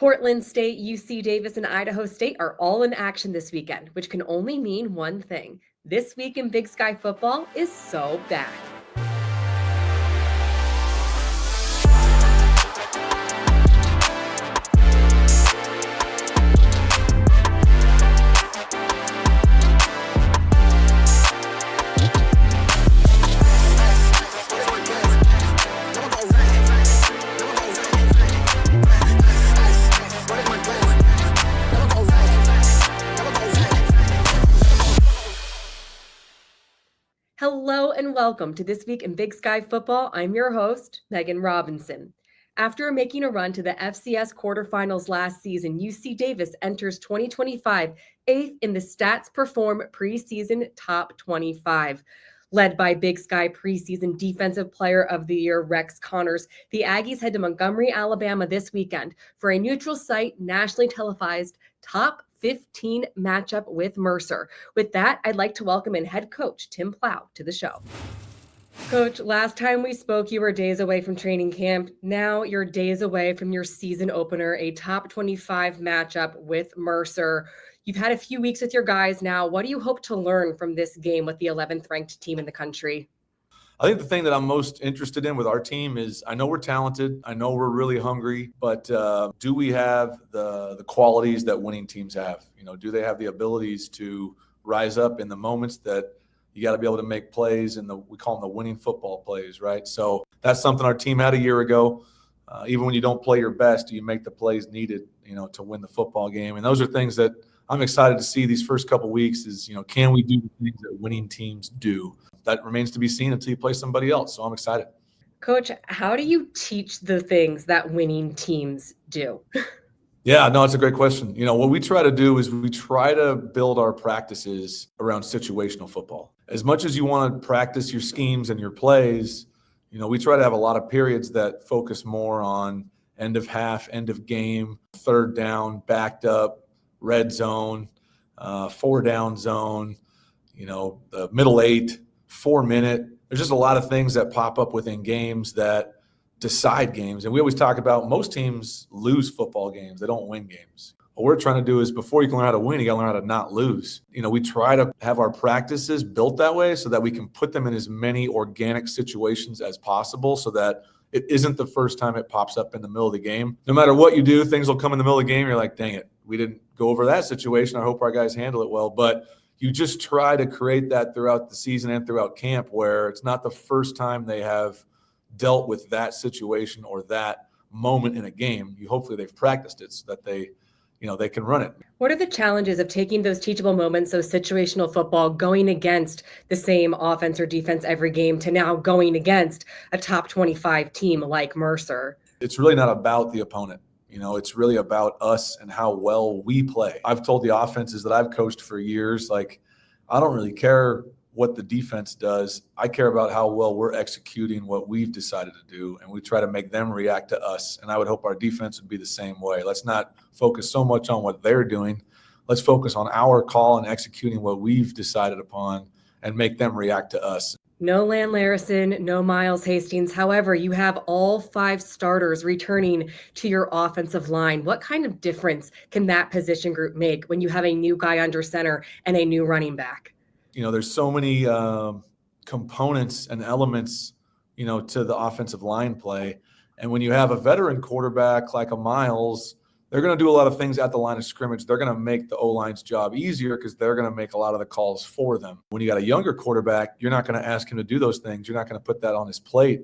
Portland State, UC Davis, and Idaho State are all in action this weekend, which can only mean one thing. This week in Big Sky football is so back. Hello and welcome to This Week in Big Sky Football. I'm your host, Megan Robinson. After making a run to the FCS quarterfinals last season, UC Davis enters 2025 eighth in the Stats Perform preseason top 25. Led by Big Sky preseason Defensive Player of the Year Rex Connors, the Aggies head to Montgomery, Alabama this weekend for a neutral site, nationally televised top 15 matchup with Mercer. With that, I'd like to welcome in head coach Tim Plow to the show. Coach, last time we spoke, you were days away from training camp. Now you're days away from your season opener, a top 25 matchup with Mercer. You've had a few weeks with your guys now. What do you hope to learn from this game with the 11th ranked team in the country? I think the thing that I'm most interested in with our team is I know we're talented. I know we're really hungry, but do we have the qualities that winning teams have? You know, do they have the abilities to rise up in the moments that you got to be able to make plays and we call them the winning football plays, right? So that's something our team had a year ago. Even when you don't play your best, you make the plays needed, to win the football game. And those are things that I'm excited to see these first couple of weeks is, can we do the things that winning teams do? That remains to be seen until you play somebody else. So I'm excited. Coach, how do you teach the things that winning teams do? Yeah, no, it's a great question. What we try to do is we try to build our practices around situational football. As much as you want to practice your schemes and your plays, we try to have a lot of periods that focus more on end of half, end of game, third down, backed up, red zone, 4-down zone, the middle 8, 4-minute. There's just a lot of things that pop up within games that decide games. And we always talk about most teams lose football games. They don't win games. What we're trying to do is before you can learn how to win, you got to learn how to not lose. We try to have our practices built that way so that we can put them in as many organic situations as possible so that it isn't the first time it pops up in the middle of the game. No matter what you do, things will come in the middle of the game. You're like, dang it, we didn't go over that situation. I hope our guys handle it well. But you just try to create that throughout the season and throughout camp where it's not the first time they have dealt with that situation or that moment in a game. Hopefully they've practiced it so that they can run it. What are the challenges of taking those teachable moments, those situational football, going against the same offense or defense every game to now going against a top 25 team like Mercer? It's really not about the opponent. It's really about us and how well we play. I've told the offenses that I've coached for years, I don't really care what the defense does. I care about how well we're executing what we've decided to do, and we try to make them react to us. And I would hope our defense would be the same way. Let's not focus so much on what they're doing. Let's focus on our call and executing what we've decided upon and make them react to us. No Lan Larison, no Miles Hastings. However, you have all 5 starters returning to your offensive line. What kind of difference can that position group make when you have a new guy under center and a new running back? There's so many components and elements, to the offensive line play. And when you have a veteran quarterback like a Miles, they're going to do a lot of things at the line of scrimmage. They're going to make the O-line's job easier because they're going to make a lot of the calls for them. When you got a younger quarterback, you're not going to ask him to do those things. You're not going to put that on his plate.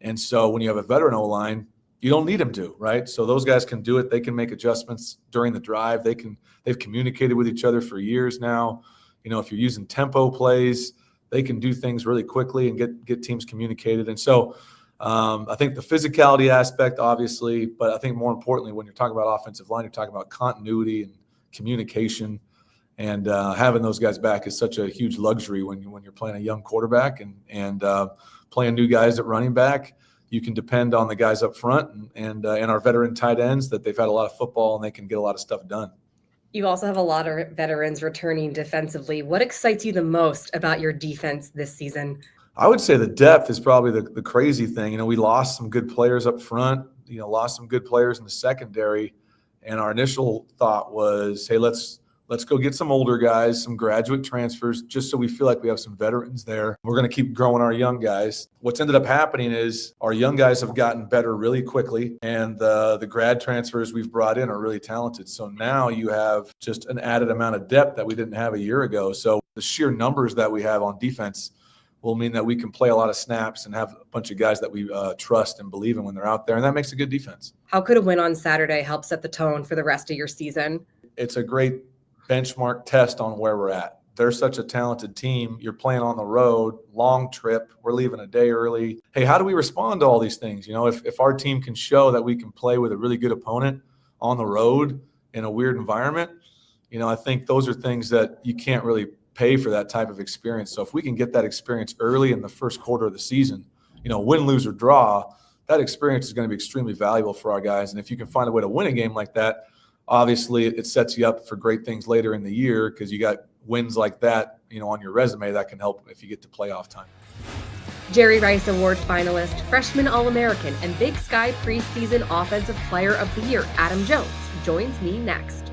And so when you have a veteran O-line, you don't need him to, right? So those guys can do it. They can make adjustments during the drive. They've communicated with each other for years now. If you're using tempo plays, they can do things really quickly and get teams communicated. And so I think the physicality aspect, obviously, but I think more importantly, when you're talking about offensive line, you're talking about continuity and communication. And having those guys back is such a huge luxury when you're playing a young quarterback and playing new guys at running back. You can depend on the guys up front and our veteran tight ends that they've had a lot of football and they can get a lot of stuff done. You also have a lot of veterans returning defensively. What excites you the most about your defense this season? I would say the depth is probably the crazy thing. We lost some good players up front, lost some good players in the secondary. And our initial thought was, hey, let's go get some older guys, some graduate transfers, just so we feel like we have some veterans there. We're going to keep growing our young guys. What's ended up happening is our young guys have gotten better really quickly, and the grad transfers we've brought in are really talented. So now you have just an added amount of depth that we didn't have a year ago. So the sheer numbers that we have on defense will mean that we can play a lot of snaps and have a bunch of guys that we trust and believe in when they're out there, and that makes a good defense. How could a win on Saturday help set the tone for the rest of your season? It's a great benchmark test on where we're at. They're such a talented team. You're playing on the road, long trip. We're leaving a day early. Hey, how do we respond to all these things? If our team can show that we can play with a really good opponent on the road in a weird environment, I think those are things that you can't really pay for that type of experience. So if we can get that experience early in the first quarter of the season, win, lose, or draw, that experience is going to be extremely valuable for our guys. And if you can find a way to win a game like that, obviously it sets you up for great things later in the year because you got wins like that, on your resume that can help if you get to playoff time. Jerry Rice Award finalist, freshman All-American, and Big Sky preseason Offensive Player of the Year, Adam Jones, joins me next.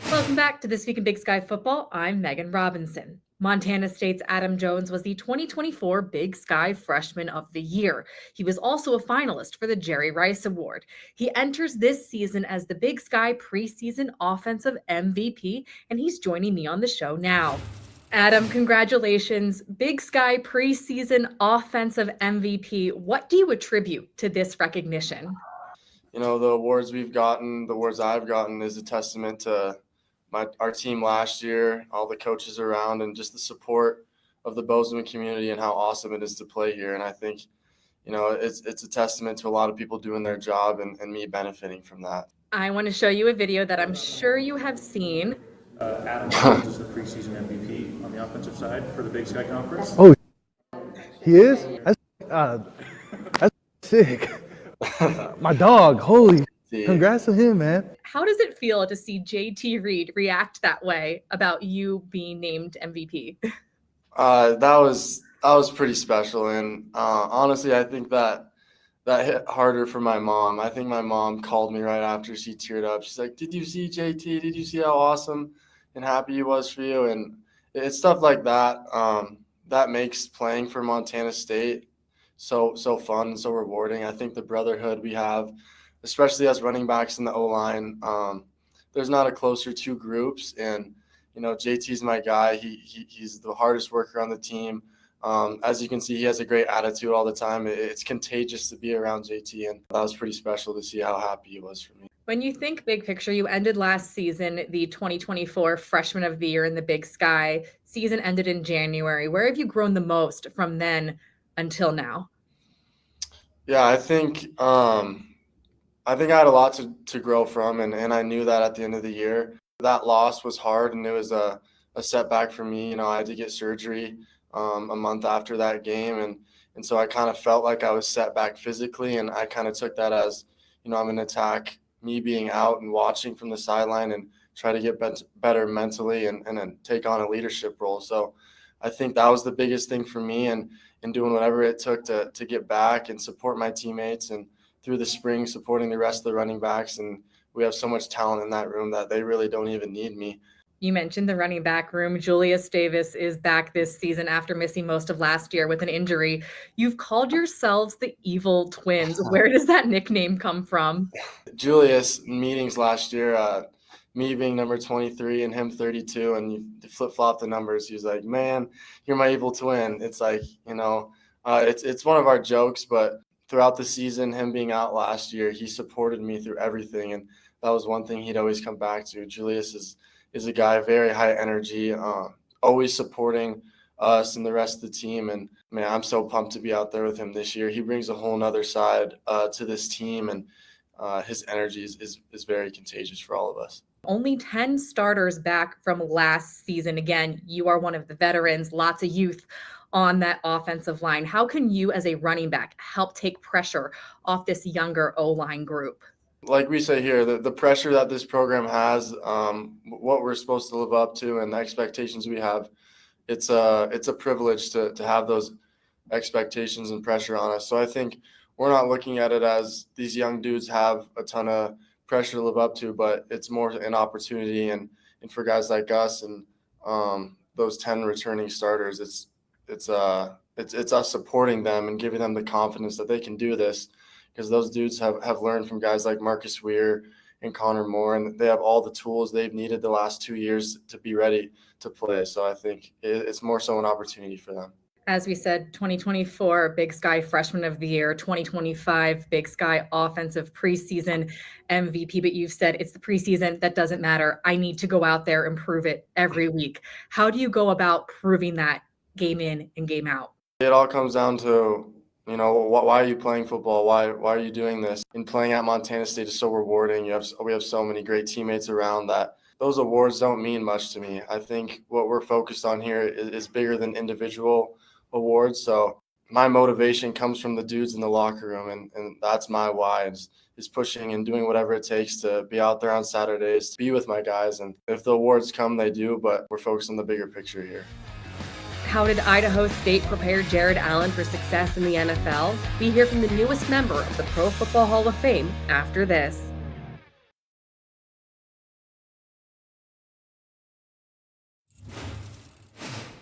Welcome back to This Week in Big Sky Football. I'm Megan Robinson. Montana State's Adam Jones was the 2024 Big Sky Freshman of the Year. He was also a finalist for the Jerry Rice Award. He enters this season as the Big Sky preseason offensive MVP, and he's joining me on the show now. Adam, congratulations. Big Sky preseason offensive MVP. What do you attribute to this recognition? The awards we've gotten, the awards I've gotten is a testament to our team last year, all the coaches around, and just the support of the Bozeman community and how awesome it is to play here. And I think, it's a testament to a lot of people doing their job and me benefiting from that. I want to show you a video that I'm sure you have seen. Adam Jones is the preseason MVP on the offensive side for the Big Sky Conference. Oh, he is? That's sick. My dog, holy. Congrats to him, man. How does it feel to see JT Reed react that way about you being named MVP? That was pretty special, and honestly, I think that hit harder for my mom. I think my mom called me right after. She teared up. She's like, "Did you see JT? Did you see how awesome and happy he was for you?" And it's stuff like that that makes playing for Montana State so fun and so rewarding. I think the brotherhood we have, especially as running backs in the O-line, there's not a closer two groups. And, JT's my guy. He's the hardest worker on the team. As you can see, he has a great attitude all the time. It's contagious to be around JT, and that was pretty special to see how happy he was for me. When you think big picture, you ended last season the 2024 Freshman of the Year in the Big Sky. Season ended in January. Where have you grown the most from then until now? Yeah, I think I had a lot to grow from, and I knew that at the end of the year. That loss was hard, and it was a setback for me. I had to get surgery a month after that game, and so I kind of felt like I was set back physically, and I kind of took that as, I'm going to attack me being out and watching from the sideline and try to get better mentally and then take on a leadership role. So I think that was the biggest thing for me, and doing whatever it took to get back and support my teammates, and through the spring supporting the rest of the running backs. And we have so much talent in that room that they really don't even need me. You mentioned the running back room. Julius Davis is back this season after missing most of last year with an injury. You've called yourselves the Evil Twins. Where does that nickname come from? Julius, meetings last year, me being number 23 and him 32, and you flip-flop the numbers. He's like, "Man, you're my evil twin." It's like, it's one of our jokes, but throughout the season, him being out last year, he supported me through everything, and that was one thing he'd always come back to. Julius is a guy, very high energy, always supporting us and the rest of the team. And man, I'm so pumped to be out there with him this year. He brings a whole nother side to this team, and his energy is very contagious for all of us. Only 10 starters back from last season. Again, you are one of the veterans, lots of youth on that offensive line. How can you as a running back help take pressure off this younger O-line group? Like we say here, the pressure that this program has, what we're supposed to live up to, and the expectations we have, it's a privilege to have those expectations and pressure on us. So I think we're not looking at it as these young dudes have a ton of pressure to live up to, but it's more an opportunity. And for guys like us and those 10 returning starters, it's us supporting them and giving them the confidence that they can do this, because those dudes have learned from guys like Marcus Weir and Connor Moore, and they have all the tools they've needed the last 2 years to be ready to play. So I think it's more so an opportunity for them. As we said, 2024 Big Sky Freshman of the Year, 2025 Big Sky Offensive Preseason MVP. But you've said it's the preseason, that doesn't matter. I need to go out there and prove it every week. How do you go about proving that game in and game out? It all comes down to, why are you playing football? Why are you doing this? And playing at Montana State is so rewarding. We have so many great teammates around that those awards don't mean much to me. I think what we're focused on here is bigger than individual awards. So my motivation comes from the dudes in the locker room, and that's my why is pushing and doing whatever it takes to be out there on Saturdays, to be with my guys. And if the awards come, they do, but we're focused on the bigger picture here. How did Idaho State prepare Jared Allen for success in the NFL? We hear from the newest member of the Pro Football Hall of Fame after this.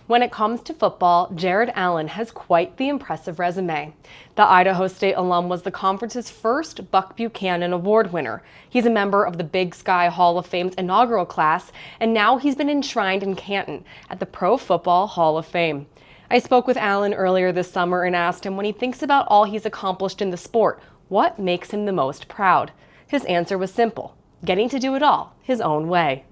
When it comes to football, Jared Allen has quite the impressive resume. The Idaho State alum was the conference's first Buck Buchanan Award winner. He's a member of the Big Sky Hall of Fame's inaugural class, and now he's been enshrined in Canton at the Pro Football Hall of Fame. I spoke with Allen earlier this summer and asked him, when he thinks about all he's accomplished in the sport, what makes him the most proud? His answer was simple: getting to do it all his own way.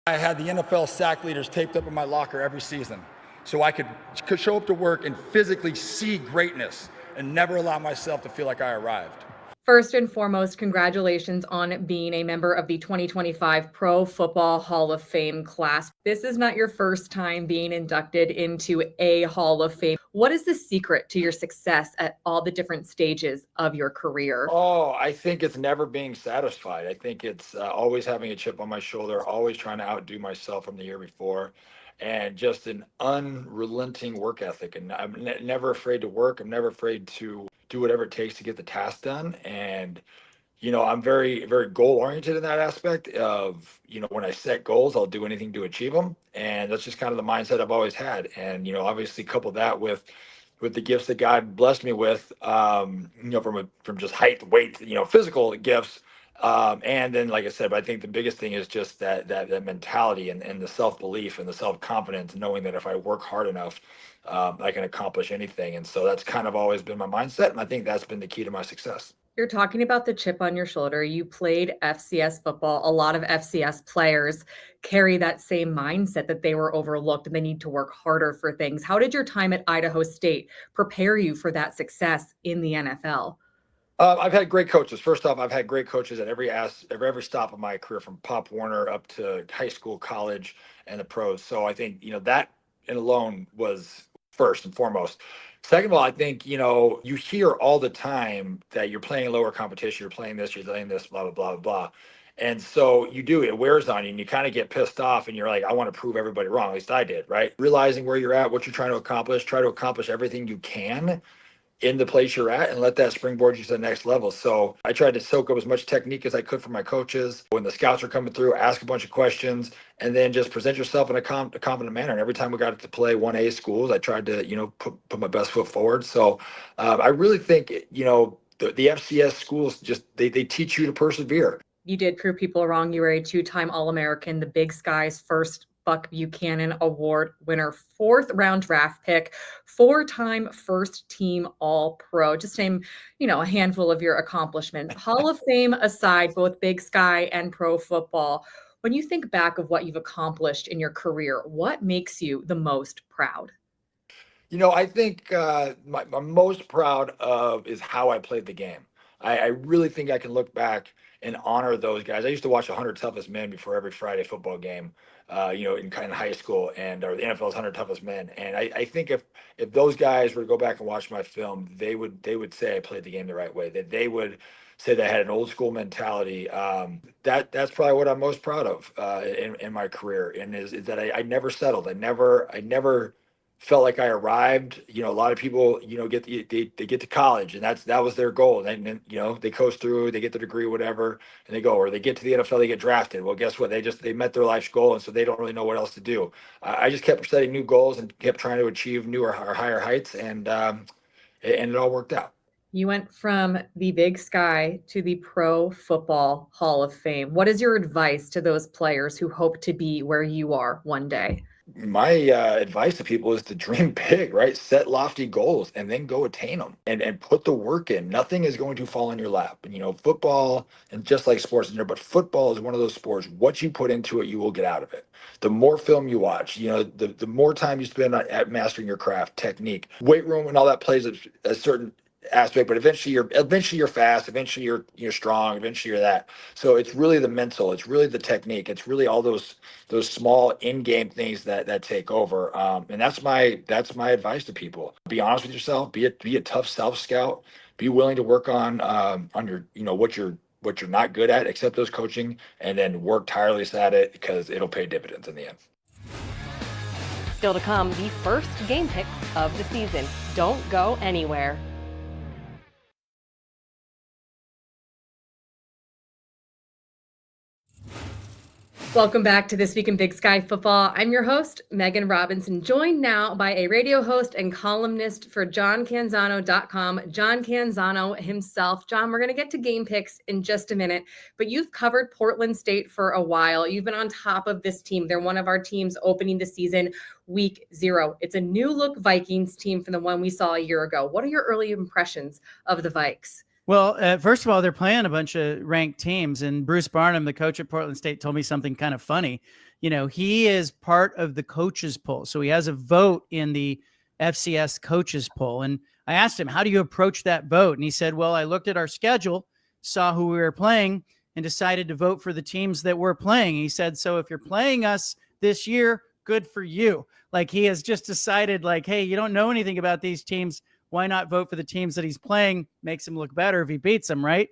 I had the NFL sack leaders taped up in my locker every season so I could show up to work and physically see greatness and never allow myself to feel like I arrived. First and foremost, congratulations on being a member of the 2025 Pro Football Hall of Fame class. This is not your first time being inducted into a Hall of Fame. What is the secret to your success at all the different stages of your career? Oh, I think it's never being satisfied. I think it's always having a chip on my shoulder, always trying to outdo myself from the year before, and just an unrelenting work ethic. And I'm never afraid to work. I'm never afraid to do whatever it takes to get the task done. And I'm very, very goal oriented in that aspect of, when I set goals, I'll do anything to achieve them. And that's just kind of the mindset I've always had. And, obviously couple that with the gifts that God blessed me with, from just height, weight, physical gifts. And then, like I said, but I think the biggest thing is just that mentality and the self-belief and the self-confidence, knowing that if I work hard enough, I can accomplish anything. And so that's kind of always been my mindset. And I think that's been the key to my success. You're talking about the chip on your shoulder. You played FCS football. A lot of FCS players carry that same mindset that they were overlooked and they need to work harder for things. How did your time at Idaho State prepare you for that success in the NFL? I've had great coaches. First off, I've had great coaches at every stop of my career, from Pop Warner up to high school, college, and the pros. So I think, that in alone was first and foremost. Second of all, I think, you hear all the time that you're playing lower competition, you're playing this, you're playing this, blah, blah, blah, blah. And so it wears on you and you kind of get pissed off and you're like, I want to prove everybody wrong. At least I did, right? Realizing where you're at, what you're trying to accomplish, try to accomplish everything you can in the place you're at and let that springboard you to the next level. So I tried to soak up as much technique as I could from my coaches. When the scouts were coming through, ask a bunch of questions, and then just present yourself in a confident manner. And every time we got to play 1A schools, I tried to, put my best foot forward. So I really think, the FCS schools they teach you to persevere. You did prove people wrong. You were a two-time All-American, the Big Sky's first Buck Buchanan Award winner, 4th round draft pick, 4-time first team All-Pro. Just name, a handful of your accomplishments. Hall of Fame aside, both Big Sky and pro football, when you think back of what you've accomplished in your career, what makes you the most proud? I think I'm most proud of is how I played the game. I really think I can look back and honor those guys. I used to watch 100 Toughest Men before every Friday football game, in kind of high school, or the NFL's 100 Toughest Men. And I think if those guys were to go back and watch my film, they would say I played the game the right way. That they would say that I had an old school mentality. That's probably what I'm most proud of in my career, and is that I never settled. I never felt like I arrived. A lot of people, they get to college, and that was their goal. And then, they coast through, they get the degree, whatever, and they go, or they get to the NFL, they get drafted. Well, guess what? They met their life's goal, and so they don't really know what else to do. I just kept setting new goals and kept trying to achieve newer or higher heights, and it all worked out. You went from the Big Sky to the Pro Football Hall of Fame. What is your advice to those players who hope to be where you are one day? My advice to people is to dream big, right? Set lofty goals and then go attain them, and put the work in. Nothing is going to fall in your lap. And football, and just like sports in there, but football is one of those sports. What you put into it, you will get out of it. The more film you watch, the more time you spend at mastering your craft, technique, weight room, and all that plays a certain aspect, but eventually you're fast, eventually you're strong, eventually you're that. So it's really the mental, it's really the technique, it's really all those small in-game things that take over. And that's my advice to people. Be honest with yourself, be a tough self-scout, be willing to work on your, what you're not good at, accept those coaching, and then work tirelessly at it, because it'll pay dividends in the end. Still to come, the first game picks of the season. Don't go anywhere. Welcome back to This Week in Big Sky Football. I'm your host, Megan Robinson, joined now by a radio host and columnist for JohnCanzano.com, John Kanzano himself. John, we're going to get to game picks in just a minute, but you've covered Portland State for a while. You've been on top of this team. They're one of our teams opening the season week 0. It's a new look Vikings team from the one we saw a year ago. What are your early impressions of the Vikes? Well, first of all, they're playing a bunch of ranked teams, and Bruce Barnum, the coach at Portland State, told me something kind of funny. He is part of the coaches poll, so he has a vote in the FCS coaches poll. And I asked him, how do you approach that vote? And he said, well, I looked at our schedule, saw who we were playing, and decided to vote for the teams that we're playing. He said, so if you're playing us this year, good for you. Like, he has just decided, like, hey, you don't know anything about these teams. Why not vote for the teams that he's playing? Makes him look better if he beats them, right?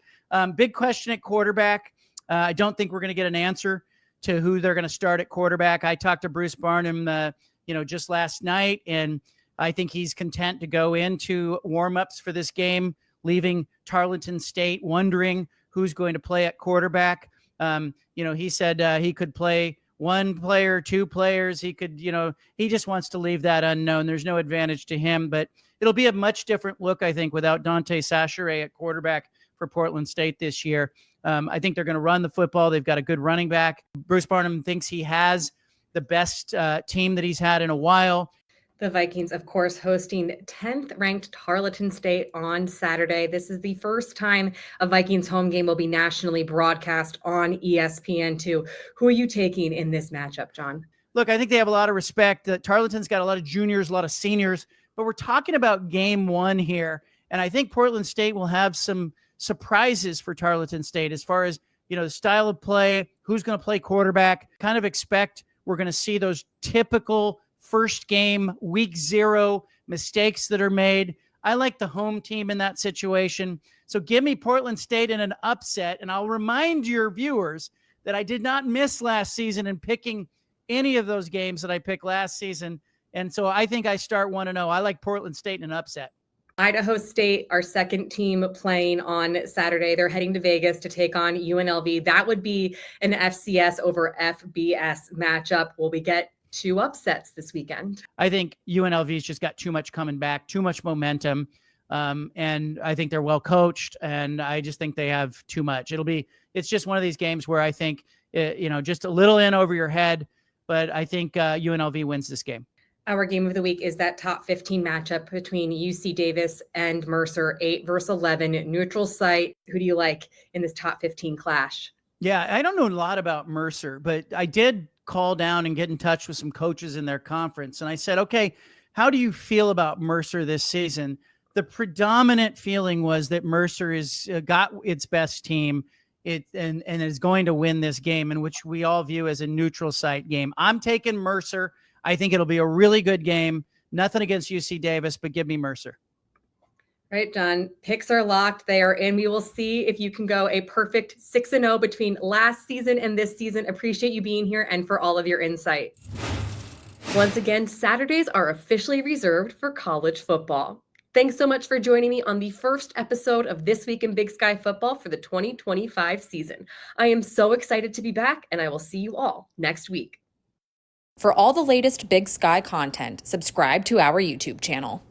Big question at quarterback. I don't think we're going to get an answer to who they're going to start at quarterback. I talked to Bruce Barnum, just last night, and I think he's content to go into warmups for this game, leaving Tarleton State wondering who's going to play at quarterback. He said he could play one player, two players. He could, he just wants to leave that unknown. There's no advantage to him, but it'll be a much different look, I think, without Dante Sachere at quarterback for Portland State this year. I think they're going to run the football. They've got a good running back. Bruce Barnum thinks he has the best team that he's had in a while. The Vikings, of course, hosting 10th ranked Tarleton State on Saturday. This is the first time a Vikings home game will be nationally broadcast on ESPN2. Who are you taking in this matchup, John? Look, I think they have a lot of respect. Tarleton's got a lot of juniors, a lot of seniors, but we're talking about game one here. And I think Portland State will have some surprises for Tarleton State as far as, the style of play, who's going to play quarterback. Kind of expect we're going to see those typical first game, week 0 mistakes that are made. I like the home team in that situation. So give me Portland State in an upset. And I'll remind your viewers that I did not miss last season in picking any of those games that I picked last season. And so I think I start 1-0. I like Portland State in an upset. Idaho State, our second team playing on Saturday. They're heading to Vegas to take on UNLV. That would be an FCS over FBS matchup. Will we get 2 upsets this weekend? I think UNLV's just got too much coming back, too much momentum. And I think they're well coached, and I just think they have too much. It's just one of these games where I think, just a little in over your head, but I think UNLV wins this game. Our game of the week is that top 15 matchup between UC Davis and Mercer, 8 versus 11, neutral site. Who do you like in this top 15 clash? Yeah, I don't know a lot about Mercer, but I did call down and get in touch with some coaches in their conference. And I said, okay, how do you feel about Mercer this season? The predominant feeling was that Mercer is got its best team and is going to win this game, in which we all view as a neutral site game. I'm taking Mercer. I think it'll be a really good game. Nothing against UC Davis, but give me Mercer. All right, John, picks are locked. They are in. We will see if you can go a perfect 6-0 between last season and this season. Appreciate you being here and for all of your insight. Once again, Saturdays are officially reserved for college football. Thanks so much for joining me on the first episode of This Week in Big Sky Football for the 2025 season. I am so excited to be back, and I will see you all next week. For all the latest Big Sky content, subscribe to our YouTube channel.